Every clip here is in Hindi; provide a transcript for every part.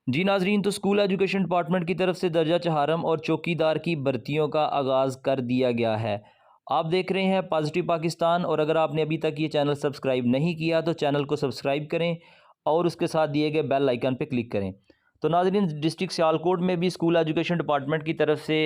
जी नाजरीन, तो स्कूल एजुकेशन डिपार्टमेंट की तरफ से दर्जा चहारम और चौकीदार की भर्तियों का आगाज़ कर दिया गया है। आप देख रहे हैं पॉजिटिव पाकिस्तान, और अगर आपने अभी तक ये चैनल सब्सक्राइब नहीं किया तो चैनल को सब्सक्राइब करें और उसके साथ दिए गए बेल आइकन पर क्लिक करें। तो नाजरीन, डिस्ट्रिक्ट सियालकोट में भी स्कूल एजुकेशन डिपार्टमेंट की तरफ से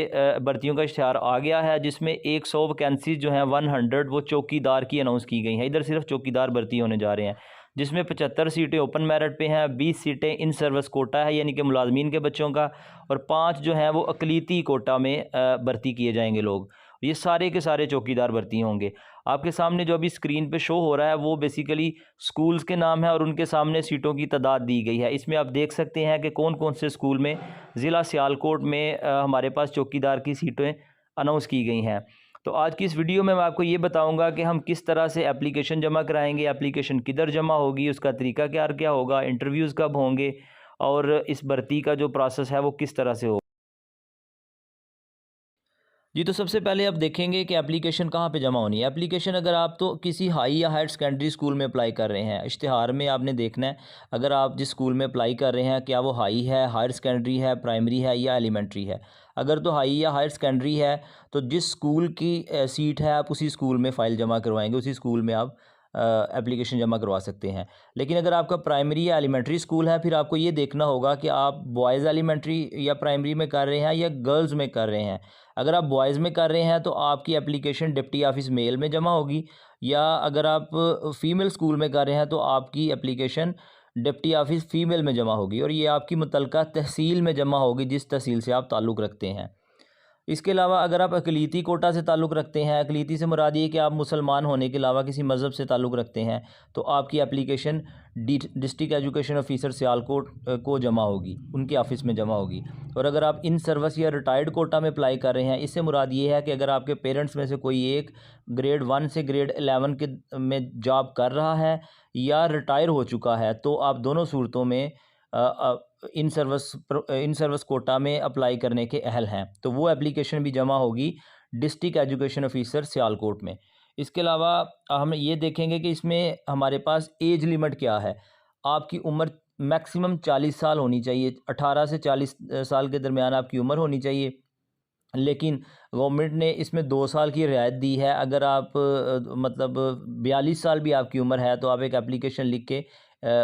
भर्तियों का इश्तिहार आ गया है, जिसमें 100 वैकेंसीज जो हैं 100 वो चौकीदार की अनाउंस की गई हैं। इधर सिर्फ चौकीदार भर्ती होने जा रहे हैं, जिसमें 75 सीटें ओपन मेरिट पे हैं, 20 सीटें इन सर्विस कोटा है यानी कि मुलाजमीन के बच्चों का, और 5 जो हैं वो अकलीती कोटा में भर्ती किए जाएंगे लोग। ये सारे के सारे चौकीदार भर्ती होंगे। आपके सामने जो अभी स्क्रीन पे शो हो रहा है वो बेसिकली स्कूल्स के नाम है और उनके सामने सीटों की तादाद दी गई है। इसमें आप देख सकते हैं कि कौन कौन से स्कूल में ज़िला सियालकोट में हमारे पास चौकीदार की सीटें अनाउंस की गई हैं। तो आज की इस वीडियो में मैं आपको ये बताऊंगा कि हम किस तरह से एप्लीकेशन जमा कराएंगे, एप्लीकेशन किधर जमा होगी, उसका तरीका क्या क्या होगा, इंटरव्यूज़ कब होंगे और इस भर्ती का जो प्रोसेस है वो किस तरह से होगा। जी, तो सबसे पहले आप देखेंगे कि एप्लीकेशन कहाँ पे जमा होनी है। एप्लीकेशन अगर आप तो किसी हाई या हायर सेकेंडरी स्कूल में अप्लाई कर रहे हैं, इश्तिहार में आपने देखना है अगर आप जिस स्कूल में अप्लाई कर रहे हैं क्या वो हाई है, हायर सेकेंडरी है, प्राइमरी है या एलिमेंट्री है। अगर तो हाई या हायर सेकेंडरी है तो जिस स्कूल की सीट है आप उसी स्कूल में फ़ाइल जमा करवाएंगे, उसी स्कूल में आप एप्लीकेशन जमा करवा सकते हैं। लेकिन अगर आपका प्राइमरी या एलिमेंट्री स्कूल है फिर आपको ये देखना होगा कि आप बॉयज़ एलिमेंट्री या प्राइमरी में कर रहे हैं या गर्ल्स में कर रहे हैं। अगर आप बॉयज़ में कर रहे हैं तो आपकी एप्लीकेशन डिप्टी ऑफिस मेल में जमा होगी, या अगर आप फ़ीमेल स्कूल में कर रहे हैं तो आपकी एप्लीकेशन डिप्टी ऑफिस फ़ीमेल में जमा होगी, और ये आपकी मुतलका तहसील में जमा होगी जिस तहसील से आप ताल्लुक़ रखते हैं। इसके अलावा अगर आप अक़लीती कोटा से ताल्लुक़ रखते हैं, अक़लीती से मुराद ये कि आप मुसलमान होने के अलावा किसी मज़हब से ताल्लुक़ रखते हैं, तो आपकी application district education officer Sialkot को जमा होगी, उनके ऑफ़िस में जमा होगी। और अगर आप इन सर्विस या रिटायर्ड कोटा में अप्लाई कर रहे हैं, इससे मुराद ये है कि अगर आपके पेरेंट्स में से कोई एक ग्रेड 1 से ग्रेड 11 के में जॉब कर रहा है या रिटायर हो चुका है, तो आप दोनों सूरतों में इन सर्विस कोटा में अप्लाई करने के अहल हैं, तो वो एप्लीकेशन भी जमा होगी डिस्ट्रिक्ट एजुकेशन ऑफिसर सियालकोट में। इसके अलावा हम ये देखेंगे कि इसमें हमारे पास एज लिमिट क्या है। आपकी उम्र मैक्सिमम 40 साल होनी चाहिए, 18 से 40 साल के दरमियान आपकी उम्र होनी चाहिए। लेकिन गवर्नमेंट ने इसमें 2 साल की रियायत दी है। अगर आप मतलब 42 साल भी आपकी उम्र है तो आप एक एप्लीकेशन लिख के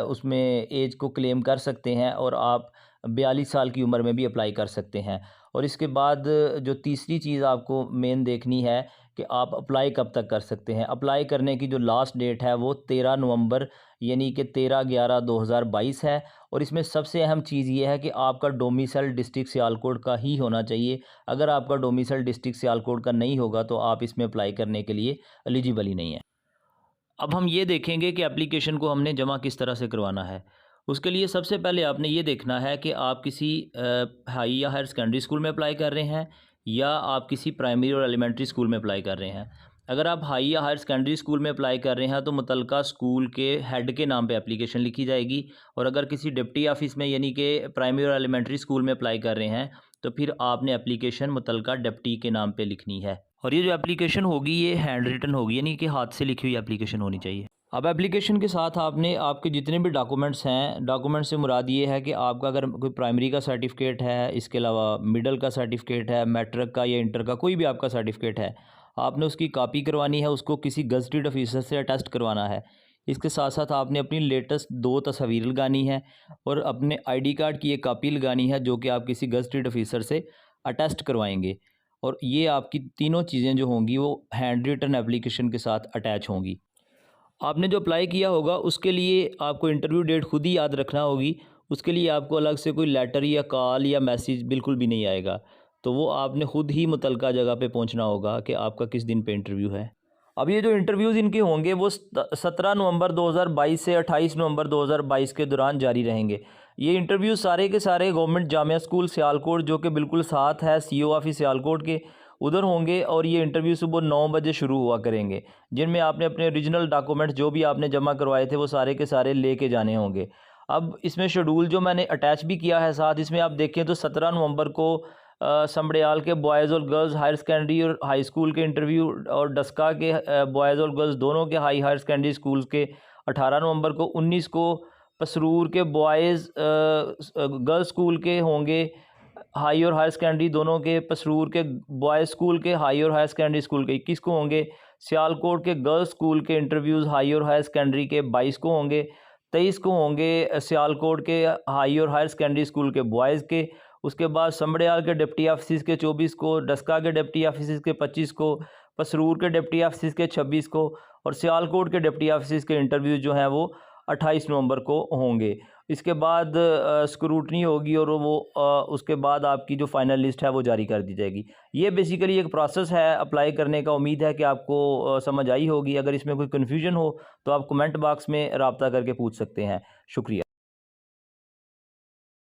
उसमें एज को क्लेम कर सकते हैं और आप 42 साल की उम्र में भी अप्लाई कर सकते हैं। और इसके बाद जो तीसरी चीज़ आपको मेन देखनी है कि आप अप्लाई कब तक कर सकते हैं। अप्लाई करने की जो लास्ट डेट है वो 13 नवंबर यानी कि 13/11/2022 है। और इसमें सबसे अहम चीज़ ये है कि आपका डोमिसाइल डिस्ट्रिक्ट सियालकोट का ही होना चाहिए। अगर आपका डोमिसाइल डिस्ट्रिक्ट सियालकोट का नहीं होगा तो आप इसमें अप्लाई करने के लिए एलिजिबल ही नहीं है। अब हम ये देखेंगे कि एप्लीकेशन को हमने जमा किस तरह से करवाना है। उसके लिए सबसे पहले आपने ये देखना है कि आप किसी हाई या हायर सेकेंडरी स्कूल में अप्लाई कर रहे हैं या आप किसी प्राइमरी और एलिमेंट्री स्कूल में अप्लाई कर रहे हैं। अगर आप हाई या हायर सेकेंडरी स्कूल में अप्लाई कर रहे हैं तो मुतलका स्कूल के हेड के नाम पे एप्लीकेशन लिखी जाएगी, और अगर किसी डिप्टी ऑफिस में यानी कि प्राइमरी और एलिमेंट्री स्कूल में अप्लाई कर रहे हैं तो फिर आपने एप्लीकेशन मुतलका डिप्टी के नाम पे लिखनी है। और ये जो एप्लीकेशन होगी ये हैंड रिटन होगी, यानी कि हाथ से लिखी हुई एप्लीकेशन होनी चाहिए। अब एप्लीकेशन के साथ आपने आपके जितने भी डॉक्यूमेंट्स हैं, डॉक्यूमेंट से मुराद ये है कि आपका अगर कोई प्राइमरी का सर्टिफिकेट है, इसके अलावा मिडिल का सर्टिफिकेट है, मैट्रिक का या इंटर का कोई भी आपका सर्टिफिकेट है, आपने उसकी कॉपी करवानी है, उसको किसी गज़टेड ऑफिसर से अटेस्ट करवाना है। इसके साथ साथ आपने अपनी लेटेस्ट 2 तस्वीर लगानी है और अपने आईडी कार्ड की एक कॉपी लगानी है जो कि आप किसी गज़टेड ऑफिसर से अटेस्ट करवाएंगे। और ये आपकी तीनों चीज़ें जो होंगी वो हैंड रिटन एप्लीकेशन के साथ अटैच होंगी। आपने जो अप्लाई किया होगा उसके लिए आपको इंटरव्यू डेट खुद ही याद रखना होगी। उसके लिए आपको अलग से कोई लेटर या कॉल या मैसेज बिल्कुल भी नहीं आएगा। तो वो आपने ख़ुद ही मुतलका जगह पे पहुंचना होगा कि आपका किस दिन पे इंटरव्यू है। अब ये जो इंटरव्यूज़ इनके होंगे वो 17 नवंबर 2022 से 28 नवंबर 2022 के दौरान जारी रहेंगे। ये इंटरव्यू सारे के सारे गवर्नमेंट जामिया स्कूल सियालकोट जो कि बिल्कुल साथ है सीओ ऑफिस सियालकोट के, उधर होंगे। और ये इंटरव्यू सुबह 9 बजे शुरू हुआ करेंगे, जिनमें आपने अपने ओरिजिनल डॉक्यूमेंट जो भी आपने जमा करवाए थे वो सारे के सारे लेके जाने होंगे। अब इसमें शेड्यूल जो मैंने अटैच भी किया है साथ, इसमें आप देखें तो 17 नवंबर को समड़याल के बॉयज़ और गर्ल्स हायर सेकेंडरी और हाई स्कूल के इंटरव्यू, और डस्का के बॉयज़ और गर्ल्स दोनों के हायर सेकेंडरी स्कूल्स के 18 नवंबर को, 19 को पसरूर के बॉयज़ गर्ल्स स्कूल के होंगे हाई और हायर सेकेंडरी दोनों के, पसरूर के बॉयज़ स्कूल के हाई और हायर सेकेंडरी स्कूल के 21 को होंगे, सियालकोट के गर्ल्स स्कूल के इंटरव्यूज़ हाई और हायर सेकेंडरी के 22 को होंगे, 23 को होंगे सियालकोट के हाई और हायर सेकेंडरी स्कूल के बॉयज़ के। उसके बाद समड़ियाल के डिप्टी ऑफिस के 24 को, डस्का के डिप्टी ऑफिस के 25 को, पसरूर के डिप्टी ऑफिस के 26 को और सियालकोट के डिप्टी ऑफिस के इंटरव्यू जो हैं वो 28 नवंबर को होंगे। इसके बाद स्क्रूटनी होगी और वो उसके बाद आपकी जो फाइनल लिस्ट है वो जारी कर दी जाएगी। ये बेसिकली एक प्रोसेस है अप्लाई करने का। उम्मीद है कि आपको समझ आई होगी। अगर इसमें कोई कन्फ्यूजन हो तो आप कमेंट बॉक्स में रब्ता करके पूछ सकते हैं। शुक्रिया।